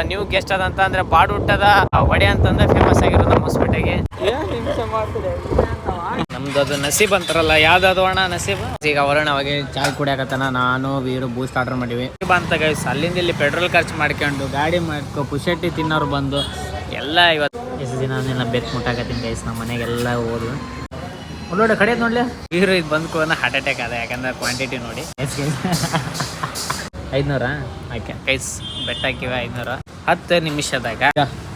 New guest ಅದಂತ ಅಂದ್ರೆ ಬಾಡೂಟದ ವಡೆ ಅಂತಂದ್ರೆ ಫೇಮಸ್ ಆಗಿರೋದು ನಮ್ಮ ಹೊಸಪೇಟೆಗೆ. ನಮ್ದು ಅದು ನಸೀಬ್ ಅಂತಾರಲ್ಲ, ಯಾವ್ದು ಅಣ್ಣ ನಸೀಬ್. ಈಗ ಅವರಣ ಅವಾಗ ಚಾಯ್ ಕುಡಿಯಾಕತ್ತಾನ, ನಾನು ವೀರು ಬೂಸ್ಟ್ ಆರ್ಡರ್ ಮಾಡಿವಿ ಅಂತ ಗೈಸ್. ಅಲ್ಲಿಂದ ಇಲ್ಲಿ ಪೆಟ್ರೋಲ್ ಖರ್ಚು ಮಾಡ್ಕೊಂಡು ಗಾಡಿ ಮಾಡ್ಕೊ ಪುಷಟ್ಟಿ ತಿನ್ನೋರು ಬಂದು ಎಲ್ಲ ಇವತ್ತು ಎಷ್ಟು ದಿನ ಬೆಕ್ ಮುಟ್ಟಾಕತ್ತೀನಿ ಗೈಸ್. ನಮ್ಮ ಮನೆಗೆಲ್ಲ ಹೋದ್ವು ಒಳ್ಳೊಳ್ಳೆ ಕಡೆ ನೋಡ್ಲಿ. ವೀರು ಇದು ಬಂದ್ಕೋನ ಹಾರ್ಟ್ ಅಟ್ಯಾಕ್ ಅದ, ಯಾಕಂದ್ರೆ ಕ್ವಾಂಟಿಟಿ ನೋಡಿ. 500 ಓಕೆ ಗೈಸ್, ಬೆಟ್ ಹಾಕಿವ 500. 10 ನಿಮಿಷದಾಗ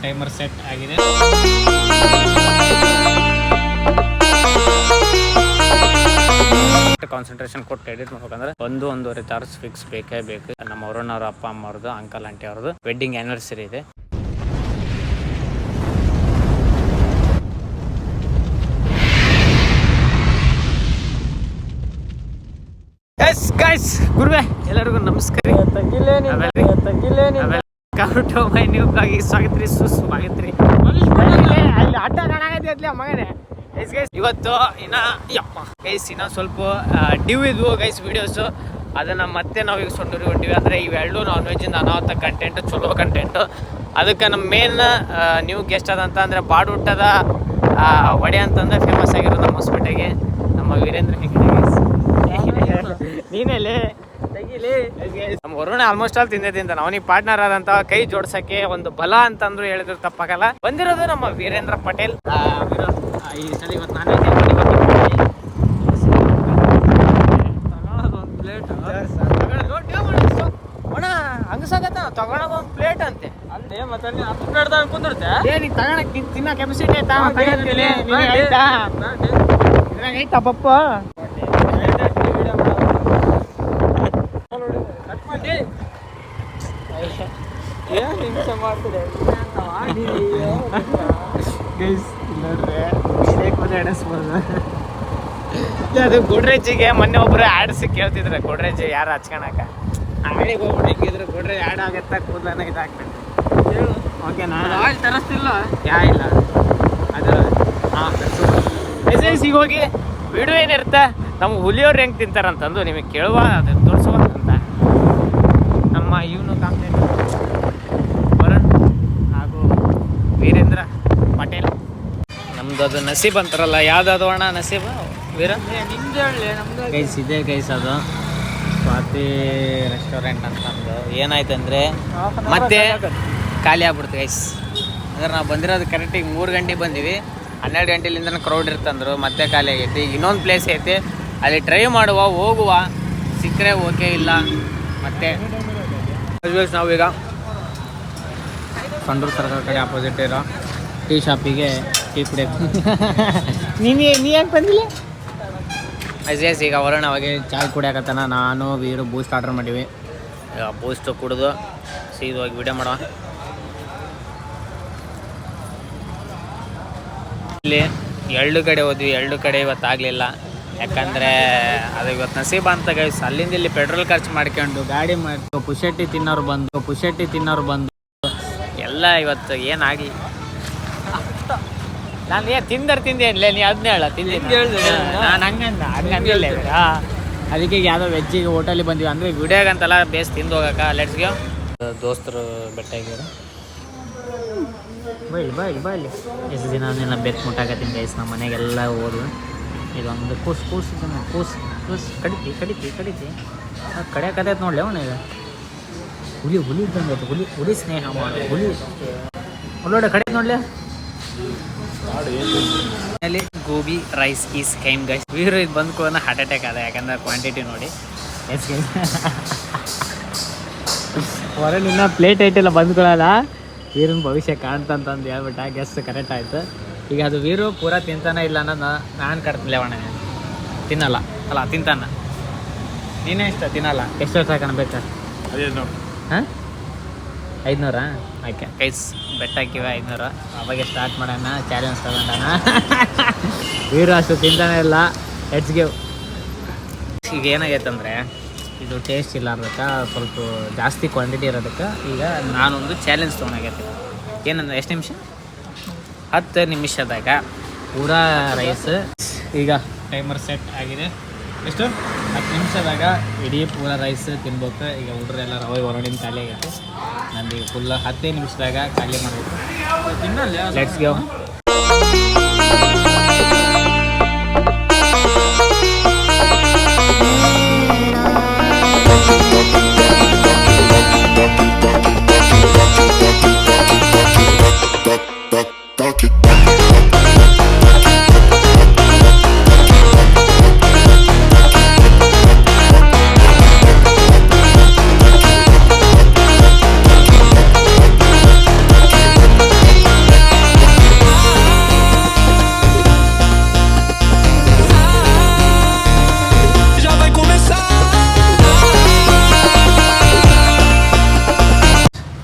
ಟೈಮರ್ ಸೆಟ್ ಆಗಿದೆ. ಕಾನ್ಸಂಟ್ರೇಷನ್ ಕೊಟ್ಟು ಎಡಿಟ್ ಮಾಡ್ಬೇಕಂದ್ರೆ 1-1.5 ತಾಸು ಫಿಕ್ಸ್ ಬೇಕೇ ಬೇಕು. ನಮ್ಮ ಅವರಣ್ಣವ್ರ ಅಪ್ಪ ಅಮ್ಮ ಅವ್ರದ್ದು, ಅಂಕಲ್ ಆಂಟಿ ಅವ್ರದ್ದು ವೆಡ್ಡಿಂಗ್ ಆ್ಯನಿವರ್ಸರಿ ಇದೆ. ಗೈಸ್ ಗುರುವೆ ಎಲ್ಲರಿಗೂ ನಮಸ್ಕಾರ. ಸ್ವಾಗತ್ರಿ ಸುಸ್ವಾಗತ್ರಿ. ಅಲ್ಲಿ ಅಡ್ಡ ಕಾಣಾಗತ್ತೆ ಮಗನೇ. ಇವತ್ತು ಇನ್ನ ಸ್ವಲ್ಪ ಡ್ಯೂ ಇದ್ವು ಗೈಸ್ ವಿಡಿಯೋಸು. ಅದನ್ನ ಮತ್ತೆ ನಾವೀಗ ಸೊಂಡೂರಿ ಹೊಂಟಿವಿ. ಅಂದರೆ ಇವೆರಡು ನಾನ್ ವೆಜ್ಜಿಂದ ಅನಾಹುತ ಕಂಟೆಂಟ್, ಚಲೋ ಕಂಟೆಂಟು. ಅದಕ್ಕೆ ನಮ್ಮ ಮೇನ್ ನ್ಯೂ ಗೆಸ್ಟ್ ಅದಂತ ಅಂದರೆ ಬಾಡೂಟದ ವಡೆ ಅಂತಂದ್ರೆ ಫೇಮಸ್ ಆಗಿರೋದು ನಮ್ಮ ಹೊಸಪೇಟೆಗೆ. ನಮ್ಮ ವೀರೇಂದ್ರ ಹೆಗ್ಡೆ ಗೈಸ್. ನೀನೆಲ್ಲಿ ನಮ್ಮ ವರುಣ ಆಲ್ಮೋಸ್ಟ್ ಆಲ್ ತಿಂದ ಅವನಿಗೆ ಪಾರ್ಟ್ನರ್ ಆದಂತ ಕೈ ಜೋಡ್ಸಕ್ಕೆ ಒಂದು ಬಲ ಅಂತಂದ್ರು ಹೇಳಿದ್ರು ತಪ್ಪಾಗಲ್ಲ. ಬಂದಿರೋದು ನಮ್ಮ ವೀರೇಂದ್ರ ಪಟೇಲ್. ಈ ಸಲ ಇವತ್ತು ನಾನ್ ವೆಜ್ ಹಂಗಸಾಗತ್ತ ತಗೊಳೋದು ಒಂದು ಪ್ಲೇಟ್ ಅಂತೆ. ಅಲ್ಲೇ ಮತ್ತೆ ಕುಂದಿರುತ್ತೆ ನೀ ತಗೊಳಕ್ ತಿನ್ನೋ ಕೆಪಾಸಿಟಿ ಐತಾ ಪಪ್ಪ. ಅದು ಗೋಡ್ರೇಜಿಗೆ ಮೊನ್ನೆ ಒಬ್ರು ಆಡ್ಸ್ ಕೇಳ್ತಿದ್ರೆ, ಗೋಡ್ರೇಜ್ ಯಾರು ಹಚ್ಕೊಳಕ ಅಂಗಡಿಗೆ ಹೋಗ್ಬಿಟ್ಟು ಹೆಂಗಿದ್ರು ಗೋಡ್ರೇಜ್ ಆಡ್ ಆಗತ್ತ ಕೂದಲನ್ನ ಇದಾಗ್ತದೆ. ಓಕೆನಾ? ತರಿಸ್ತಿಲ್ಲ ಯಾ ಇಲ್ಲ ಅದು. ಈಗ ಹೋಗಿ ವಿಡಿಯೋ ಏನಿರುತ್ತೆ ನಮ್ಮ ಹುಲಿಯವ್ರು ಹೆಂಗೆ ತಿಂತಾರಂತಂದು ನಿಮಗೆ ಕೇಳುವ, ಅದು ತೋರಿಸುವ ಅಂತ ನಮ್ಮ ಇವನು ಕಾಂಪ್ಲೇಟ್ ವರುಣ್ ಹಾಗೂ ವೀರೇಂದ್ರ ಪಟೇಲ್. ನಮ್ದು ಅದು ನಸೀಬ್ ಅಂತಾರಲ್ಲ, ಯಾವ್ದು ಅಣ್ಣ ನಸೀಬ್ ವೀರ? ಗೈಸ್ ಇದೆ ಗೈಸ್, ಅದು ಸ್ವಾತಿ ರೆಸ್ಟೋರೆಂಟ್ ಅಂತಂದು ಏನಾಯ್ತಂದ್ರೆ ಮತ್ತೆ ಖಾಲಿ ಆಗ್ಬಿಡ್ತು ಗೈಸ್. ಅಂದ್ರೆ ನಾವು ಬಂದಿರೋದು ಕರೆಕ್ಟಿಗೆ 3 ಗಂಟೆಗೆ ಬಂದೀವಿ. 12 ಗಂಟೆಲಿಂದ ಕ್ರೌಡ್ ಇರ್ತಂದ್ರು, ಮತ್ತೆ ಖಾಲಿ ಆಗೈತಿ. ಈಗ ಇನ್ನೊಂದು ಪ್ಲೇಸ್ ಐತಿ, ಅಲ್ಲಿ ಟ್ರೈ ಮಾಡುವ, ಹೋಗುವ, ಸಿಕ್ಕರೆ ಓಕೆ, ಇಲ್ಲ ಮತ್ತೆ ನಾವೀಗ ಸಂಡೂರು ಸರ್ಕಾರ ಕಡೆ ಆಪೋಸಿಟ್ ಇರೋ ಟೀ ಶಾಪಿಗೆ ಟೀ ಕುಡಿಯೋದು. ನೀ ಯಾಕೆ ಬಂದಿಲ್ಲ? ಅಜೇಸ್ ಈಗ ಅವರಣ ಅವಾಗೆ ಚಾಯ್ ಕುಡಿಯಾಕತ್ತಾನ, ನಾನು ವೀರು ಬೂಸ್ಟ್ ಆರ್ಡರ್ ಮಾಡಿವಿ. ಈಗ ಬೂಸ್ಟ್ ಕುಡಿದು ಸೀದೋಗಿ ವಿಡಿಯೋ ಮಾಡುವ. ಇಲ್ಲಿ 2 ಕಡೆ ಹೋದ್ವಿ, 2 ಕಡೆ ಇವತ್ತು ಆಗಲಿಲ್ಲ. ಯಾಕಂದರೆ ಅದು ಇವತ್ತು ನಸೀಬ ಅಂತ ಗೈಸ್. ಅಲ್ಲಿಂದ ಇಲ್ಲಿ ಪೆಟ್ರೋಲ್ ಖರ್ಚು ಮಾಡ್ಕೊಂಡು ಗಾಡಿ ಮಾಡ್ಕೊ ಪುಷಟ್ಟಿ ತಿನ್ನೋರು ಬಂದು ಎಲ್ಲ ಇವತ್ತು ಏನಾಗಲಿ. ನಾನು ತಿಂದೇನಿಲ್ಲ, ನೀ ಅದನ್ನೇ ಹೇಳ ನಾನು ಹಂಗಂದಿಲ್ಲ. ಅದಕ್ಕೆ ಯಾವುದೋ ವೆಜ್ಜಿಗೆ ಹೋಟೆಲಿಗೆ ಬಂದ್ವಿ. ಅಂದರೆ ವಿಡಿಯೋಗಂತಲ್ಲ, ಬೇಸ್ ತಿಂದು ಹೋಗಕ್ಕ. ಲೆಟ್ಸ್ಗೆ ದೋಸ್ತರು ಬೆಟ್ಟಾಗಿದ್ರು. ಬೈಲಿ ಎಷ್ಟು ದಿನ ಬೆಕ್ ಮುಟ್ಟಾಕತ್ತೀನಿ ಗೈಸ್. ನಮ್ಮ ಮನೆಗೆಲ್ಲ ಹೋದ್ವು. ಇದೊಂದು ಕೂಸು ಕಡಿತಿ ಕಡಿಯಾಕತ್ತೈತೆ ನೋಡ್ಲಿ. ಅವನಿಗೆ ಹುಲಿ ಇದ್ದಂಗೆ ಹುಲಿ ಸ್ನೇಹ ಮಾಡಿ ಹುಲಿ ಒಳ್ಳೊಳ್ಳೆ ಕಡೆ ನೋಡ್ಲಿ. ಅಲ್ಲಿ ಗೋಬಿ ರೈಸ್ ಈಸ್ ಕೈಮ್ ಗೈಸ್. ವೀರು ಇದು ಬಂದ್ಕೋನ ಹಾರ್ಟ್ ಅಟ್ಯಾಕ್ ಅದ, ಯಾಕಂದ್ರೆ ಕ್ವಾಂಟಿಟಿ ನೋಡಿ. ಹೊರಗೆ ಇನ್ನ ಪ್ಲೇಟ್ ಐಟಿಲ್ಲ ಬಂದ್ಕೊಳ್ಳಲ್ಲ. ವೀರನ ಭವಿಷ್ಯ ಕಾಣ್ತಂತಂದು ಹೇಳ್ಬಿಟ್ಟ. ಗೆಸ್ಟ್ ಕರೆಕ್ಟ್ ಆಯ್ತು. ಈಗ ಅದು ವೀರು ಪೂರಾ ತಿಂತಾನೆ ಇಲ್ಲ ಅನ್ನೋದು ನಾನು ಕಟ್ತಿಲ್ಲ. ಅವಣ ತಿನ್ನಲ್ಲ ಅಲ್ಲ, ತಿಂತಾನ. ನೀನೇ ಇಷ್ಟ ತಿನ್ನಲ್ಲ. ಎಷ್ಟು ವರ್ಷ ಕಾಣಬೇಕಾ? ಹಾಂ 500 ಓಕೆ ಗೈಸ್, ಬೆಟ್ ಹಾಕಿವ 500. ಅವಾಗೆ ಸ್ಟಾರ್ಟ್ ಮಾಡೋಣ, ಚಾಲೆಂಜ್ ತಗೊಂಡಾನ. ವೀರು ಅಷ್ಟು ತಿಂತಾನೆ ಇಲ್ಲ. ಲೆಟ್ಸ್ಗೆ. ಈಗ ಏನಾಗೈತಂದರೆ ಇದು ಟೇಸ್ಟ್ ಇಲ್ಲ ಅದಕ್ಕೆ, ಸ್ವಲ್ಪ ಜಾಸ್ತಿ ಕ್ವಾಂಟಿಟಿ ಇರೋದಕ್ಕೆ ಈಗ ನಾನೊಂದು ಚಾಲೆಂಜ್ ತೊಗೊಂಡಾಗೈತೆ. ಏನಂದ್ರೆ ಎಷ್ಟು ನಿಮಿಷ? 10 ನಿಮಿಷದಾಗ ಪೂರಾ ರೈಸ್. ಈಗ ಟೈಮರ್ ಸೆಟ್ ಆಗಿದೆ. ಎಷ್ಟು 10 ನಿಮಿಷದಾಗ ಇಡೀ ಪೂರ ರೈಸ್ ತಿನ್ಬೇಕು. ಈಗ ಹುಡ್ರೆಲ್ಲ ರವೆ ಹೊರಡಿನ ಖಾಲಿ ಆಗೈತೆ. ನಂದು ಈಗ ಫುಲ್ 10 ನಿಮಿಷದಾಗ ಖಾಲಿ ಮಾಡಬೇಕು. Let's go.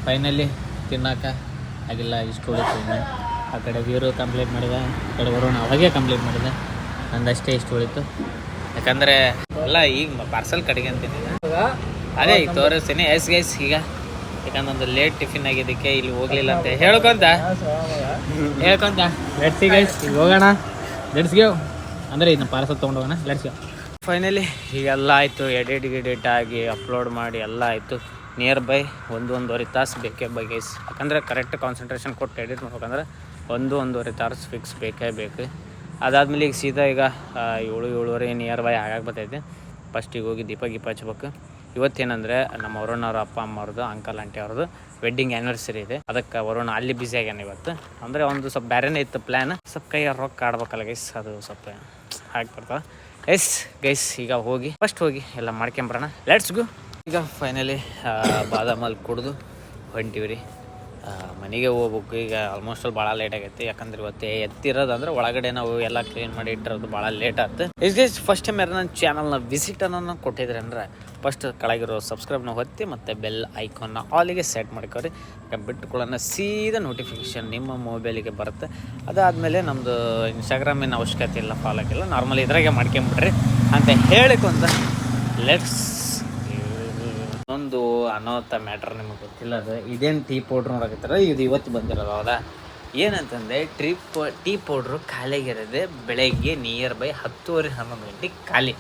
ಫೈನಲಿ ತಿನ್ನೋಕೆ ಆಗಿಲ್ಲ. ಇಷ್ಟು ಉಳಿತು. ಆ ಕಡೆ ವೀರು ಕಂಪ್ಲೀಟ್ ಮಾಡಿದೆ, ಆ ಕಡೆ ವರುಣ ಅವಾಗೇ ಕಂಪ್ಲೀಟ್ ಮಾಡಿದೆ. ನಂದಷ್ಟೇ ಇಷ್ಟು ಉಳಿತು. ಯಾಕಂದರೆ ಎಲ್ಲ ಈಗ ಪಾರ್ಸಲ್ ಕಡೆಗೆ ಅಂತೀನಿ. ಅದೇ ಈಗ ತೋರಿಸ್ತೀನಿ. ಗೈಸ್ ಈಗ ಯಾಕಂದ್ರೆ ಒಂದು ಲೇಟ್ ಟಿಫಿನ್ ಆಗಿದ್ದಕ್ಕೆ ಇಲ್ಲಿ ಹೋಗಲಿಲ್ಲ ಅಂತ ಹೇಳ್ಕೊಂತ ಲೆಟ್ಸ್ ಗೈಸ್ ಈಗ ಹೋಗೋಣ. ಲೆಟ್ಸ್ ಗಿವ್ ಅಂದರೆ ಇದನ್ನ ಪಾರ್ಸಲ್ ತೊಗೊಂಡೋಗೋಣ. Let's give. ಫೈನಲಿ ಈಗೆಲ್ಲ ಆಯಿತು. ಎಡಿಟ್ ಆಗಿ ಅಪ್ಲೋಡ್ ಮಾಡಿ ಎಲ್ಲ ಆಯಿತು. ನಿಯರ್ ಬೈ 1-1.5 ತಾಸು ಬೇಕೇ ಗೈಸ್. ಯಾಕಂದರೆ ಕರೆಕ್ಟ್ ಕಾನ್ಸಂಟ್ರೇಷನ್ ಕೊಟ್ಟು ಎಡಿಟ್ ಮಾಡ್ಬೇಕಂದ್ರೆ 1-1.5 ತಾಸು ಫಿಕ್ಸ್ ಬೇಕೇ ಬೇಕು. ಅದಾದಮೇಲೆ ಈಗ ಸೀದಾ ಈಗ 7-7:30 ನಿಯರ್ ಬೈ ಆಗಾಗ ಬರ್ತೈತೆ. ಫಸ್ಟಿಗೆ ಹೋಗಿ ದೀಪ ಹಚ್ಬೇಕು. ಇವತ್ತೇನಂದರೆ ನಮ್ಮ ವರುಣವ್ರ ಅಪ್ಪ ಅಮ್ಮವ್ರದ್ದು, ಅಂಕಲ್ ಆಂಟಿ ಅವ್ರದ್ದು ವೆಡ್ಡಿಂಗ್ ಆ್ಯನಿವರ್ಸರಿ ಇದೆ. ಅದಕ್ಕೆ ವರುಣ ಅಲ್ಲಿ ಬ್ಯುಸಿ ಆಗ್ಯಾನ ಇವತ್ತು. ಅಂದರೆ ಒಂದು ಸ್ವಲ್ಪ ಬೇರೆನೇ ಇತ್ತು ಪ್ಲ್ಯಾನ್. ಸ್ವಲ್ಪ ಕೈ ರೊಕ್ಕ ಆಡ್ಬೇಕಲ್ಲ ಗೈಸ್, ಅದು ಸ್ವಲ್ಪ ಹಾಕಿ ಬರ್ತಾವೆ. ಗೈಸ್ ಈಗ ಫಸ್ಟ್ ಹೋಗಿ ಎಲ್ಲ ಮಾಡ್ಕೊಂಬರೋಣ. Let's go. ಈಗ ಫೈನಲಿ ಬಾದಾಮಲ್ಲಿ ಕುಡಿದು ಹೊಂಟಿವಿ ರೀ ಮನೆಗೆ ಹೋಗ್ಬೇಕು. ಈಗ ಆಲ್ಮೋಸ್ಟ್ ಭಾಳ ಲೇಟ್ ಆಗೈತಿ. ಯಾಕಂದ್ರೆ ಇವತ್ತು ಎತ್ತಿರೋದಂದ್ರೆ ಒಳಗಡೆ ನಾವು ಎಲ್ಲ ಕ್ಲೀನ್ ಮಾಡಿ ಇಟ್ಟಿರೋದು ಭಾಳ ಲೇಟ್ ಆಯ್ತು. ಗೈಸ್ ಫಸ್ಟ್ ಟೈಮ್ ಯಾರು ನನ್ನ ಚಾನಲ್ನ ವಿಸಿಟ್ ಅನ್ನೋನ ಕೊಟ್ಟಿದ್ರಿ ಅಂದ್ರೆ ಫಸ್ಟ್ ಕೆಳಗಿರೋ ಸಬ್ಸ್ಕ್ರೈಬ್ನ ಹೊತ್ತಿ ಮತ್ತು ಬೆಲ್ ಐಕಾನ್ನ ಆಲಿಗೆ ಸೆಟ್ ಮಾಡ್ಕೊರಿ. ಬಿಟ್ಟುಕೊಳ್ಳೋಣ ಸೀದಾ ನೋಟಿಫಿಕೇಷನ್ ನಿಮ್ಮ ಮೊಬೈಲಿಗೆ ಬರುತ್ತೆ. ಅದಾದಮೇಲೆ ನಮ್ಮದು ಇನ್ಸ್ಟಾಗ್ರಾಮಿನ ಅವಶ್ಯಕತೆ ಇಲ್ಲ, ಫಾಲೋಕ್ಕಿಲ್ಲ, ನಾರ್ಮಲ್ ಇದ್ರಾಗೆ ಮಾಡ್ಕೊಂಬಿಡ್ರಿ ಅಂತ ಹೇಳಿಕೊಂತ ಲೆಟ್ಸ್. ಒಂದು ಅನಾಹುತ ಮ್ಯಾಟ್ರ್ ನಿಮಗೆ ಗೊತ್ತಿಲ್ಲ. ಅದು ಇದೇನು ಟೀ ಪೌಡ್ರ್ ನೋಡಕತ್ತಾರ, ಇದು ಇವತ್ತು ಬಂದಿರೋದು. ಹೌದಾ? ಏನಂತಂದರೆ ಟೀ ಪೌಡ್ರು ಖಾಲಿಯಾಗಿರೋದೆ ಬೆಳಗ್ಗೆ ನಿಯರ್ ಬೈ 10:30-11 ಗಂಟೆಗೆ ಖಾಲಿ.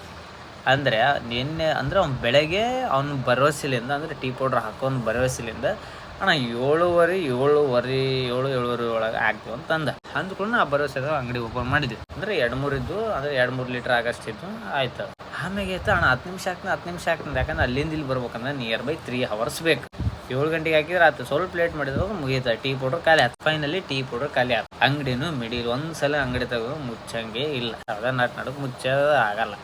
ಅಂದರೆ ನಿನ್ನೆ ಅಂದರೆ ಅವ್ನು ಬೆಳಗ್ಗೆ ಅವ್ನು ಭರವಸೆಲಿಂದ ಅಂದರೆ ಟೀ ಪೌಡ್ರ್ ಹಾಕೋನು ಭರವಸೆಲಿಂದ ಅಣ್ಣ 7:30 ಒಳಗೆ ಆಗ್ತೀವಿ ಅಂತಂದ. ಅಂದ್ಕೊಂಡು ಆ ಭರವಸೆದ ಅಂಗಡಿ ಓಪನ್ ಮಾಡಿದ್ವಿ. ಅಂದರೆ 2-3 ಇದ್ದು, ಅಂದರೆ 2-3 ಲೀಟ್ರ್ ಆಗಷ್ಟಿತ್ತು. ಆಯ್ತು. ಆಮೇಲೆ ಆಯ್ತು ಅಣ್ಣ 10 ನಿಮಿಷ ಆಗ್ತದೆ. ಯಾಕಂದ್ರೆ ಅಲ್ಲಿಂದ ಇಲ್ಲಿ ಬರ್ಬೇಕಂದ್ರೆ ನಿಯರ್ ಬೈ 3 hours ಬೇಕು. 7 ಗಂಟೆಗೆ ಹಾಕಿದ್ರೆ ಆಯ್ತು. ಸ್ವಲ್ಪ ಲೇಟ್ ಮಾಡಿದ್ರೆ ಮುಗೀತು. ಟೀ ಪೌಡ್ರ್ ಖಾಲಿ ಆಯ್ತು. ಫೈನಲಿ ಟೀ ಪೌಡ್ರ್ ಖಾಲಿ ಆಯ್ತು. ಅಂಗಡಿನೂ ಮಿಡಿಲ್ ಒಂದ್ಸಲ ಅಂಗಡಿ ತೆಗೆದು ಮುಚ್ಚಂಗೆ ಇಲ್ಲ. ಅದ ನಡಕ್ಕೆ ಮುಚ್ಚೋದು ಆಗಲ್ಲ.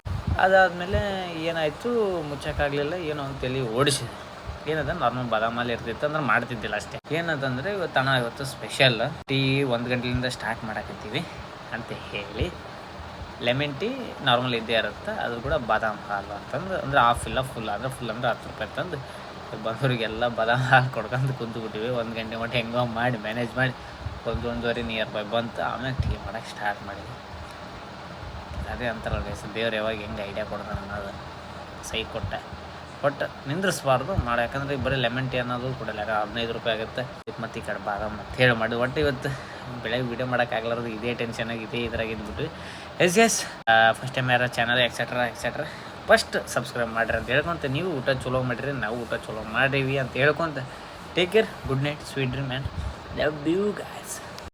ಅದಾದಮೇಲೆ ಏನಾಯಿತು, ಮುಚ್ಚೋಕ್ಕಾಗಲಿಲ್ಲ. ಏನೋ ಅಂತೇಳಿ ಓಡಿಸಿದೆ. ಏನದ ನಾರ್ಮಲ್ ಬಾದಾಮಲ್ಲಿ ಇರ್ತಿತ್ತು ಅಂದ್ರೆ ಮಾಡ್ತಿದ್ದಿಲ್ಲ ಅಷ್ಟೇ. ಏನದಂದರೆ ಇವತ್ತು ಸ್ಪೆಷಲ್ ಟೀ 1 ಗಂಟೆಯಿಂದ ಸ್ಟಾರ್ಟ್ ಮಾಡಕತ್ತೀವಿ ಅಂತ ಹೇಳಿ ಲೆಮನ್ ಟೀ ನಾರ್ಮಲ್ ಇದ್ದೇ ಇರುತ್ತೆ. ಅದು ಕೂಡ ಬಾದಾಮ್ ಹಾಲು ಅಂತಂದು ಅಂದರೆ ಹಾಫ್ ಇಲ್ಲ ಫುಲ್ ಅಂದರೆ 10 ರೂಪಾಯಿ ತಂದು ಬಂದವರಿಗೆಲ್ಲ ಬಾದಾಮ್ ಹಾಲು ಕೊಡ್ಕೊಂಡು ಕುಂತ್ಬಿಟ್ಟಿವಿ. 1 ಗಂಟೆ ಮಟ್ಟ ಹೆಂಗೋ ಮಾಡಿ ಮ್ಯಾನೇಜ್ ಮಾಡಿ 1-1:30 ನಿಯರ್ ಬೈ ಬಂತು. ಆಮೇಲೆ ಟೀ ಮಾಡೋಕ್ಕೆ ಸ್ಟಾರ್ಟ್ ಮಾಡಿದ್ವಿ. ಅದೇ ಅಂತಾರಲ್ಲ ಗೈಸ್, ದೇವ್ರು ಯಾವಾಗ ಹೆಂಗೆ ಐಡಿಯಾ ಕೊಡ್ತಾನೆ ಅನ್ನೋದು ಸೈ ಕೊಟ್ಟೆ. ಬಟ್ ನಿಂದ್ರಿಸ್ಬಾರ್ದು ಮಾಡಿ. ಯಾಕಂದರೆ ಬರೀ ಲೆಮನ್ ಟೀ ಅನ್ನೋದು ಕೊಡಲ್ಲ. 15 ರೂಪಾಯಿ ಆಗುತ್ತೆ. ಮತ್ತು ಈ ಕಡೆ ಬಾದಾಮ್ ಅಂತ ಹೇಳಿ ಮಾಡಿ ಒಟ್ಟು ಇವತ್ತು ಬೆಳಗ್ಗೆ ವೀಡಿಯೋ ಮಾಡೋಕ್ಕಾಗಲಾರ್ದು ಇದೇ ಟೆನ್ಷನಾಗಿ ಇದ್ರಾಗ ಇದ್ಬಿಟ್ವಿ. ಎಸ್ ಫಸ್ಟ್ ಟೈಮ್ ಯಾರು ಚಾನಲ್ ಎಕ್ಸೆಟ್ರಾ ಫಸ್ಟ್ ಸಬ್ಸ್ಕ್ರೈಬ್ ಮಾಡಿರಿ ಅಂತ ಹೇಳ್ಕೊಂತ, ನೀವು ಊಟ ಚಲೋ ಮಾಡಿರಿ, ನಾವು ಊಟ ಚಲೋ ಮಾಡೀವಿ ಅಂತ ಹೇಳ್ಕೊಂತ take care, good night, sweet dream and love you guys.